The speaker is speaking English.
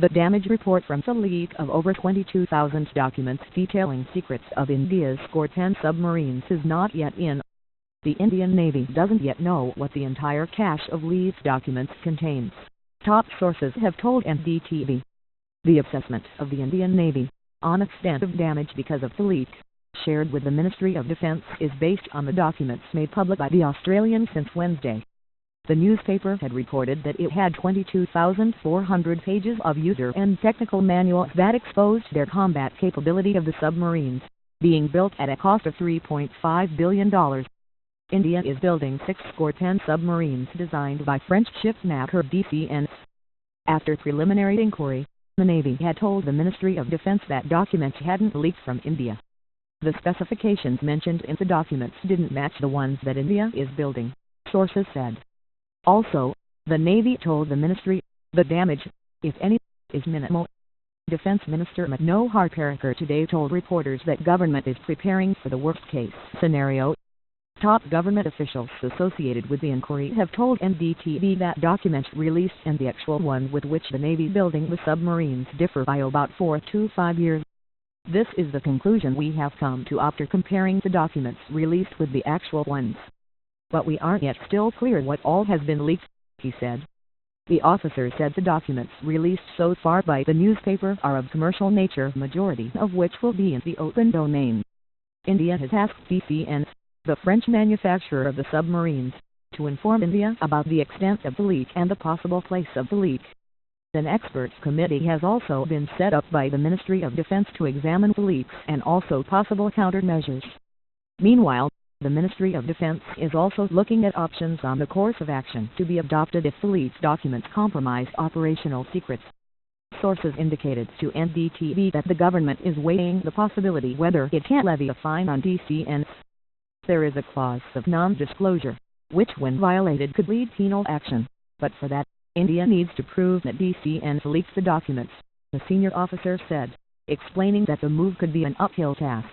The damage report from the leak of over 22,000 documents detailing secrets of India's Scorpene submarines is not yet in. The Indian Navy doesn't yet know what the entire cache of leaked documents contains, top sources have told NDTV. The assessment of the Indian Navy on extent of damage because of the leak, shared with the Ministry of Defence, is based on the documents made public by the Australian since Wednesday. The newspaper had reported that it had 22,400 pages of user and technical manuals that exposed their combat capability of the submarines, being built at a cost of $3.5 billion. India is building 6 Scorpene submarines designed by French shipmaker DCN. After preliminary inquiry, the Navy had told the Ministry of Defence that documents hadn't leaked from India. The specifications mentioned in the documents didn't match the ones that India is building, sources said. Also, the Navy told the Ministry, the damage, if any, is minimal. Defense Minister Manohar Parrikar today told reporters that government is preparing for the worst-case scenario. Top government officials associated with the inquiry have told NDTV that documents released and the actual one with which the Navy building the submarines differ by about 4 to 5 years. This is the conclusion we have come to after comparing the documents released with the actual ones. But we aren't yet still clear what all has been leaked, he said. The officer said the documents released so far by the newspaper are of commercial nature, majority of which will be in the open domain. India has asked DCN, the French manufacturer of the submarines, to inform India about the extent of the leak and the possible place of the leak. An experts committee has also been set up by the Ministry of Defence to examine the leaks and also possible countermeasures. Meanwhile, the Ministry of Defence is also looking at options on the course of action to be adopted if the leaked documents compromise operational secrets. Sources indicated to NDTV that the government is weighing the possibility whether it can levy a fine on DCN. There is a clause of non-disclosure, which when violated could lead penal action, but for that, India needs to prove that DCN leaked the documents, the senior officer said, explaining that the move could be an uphill task.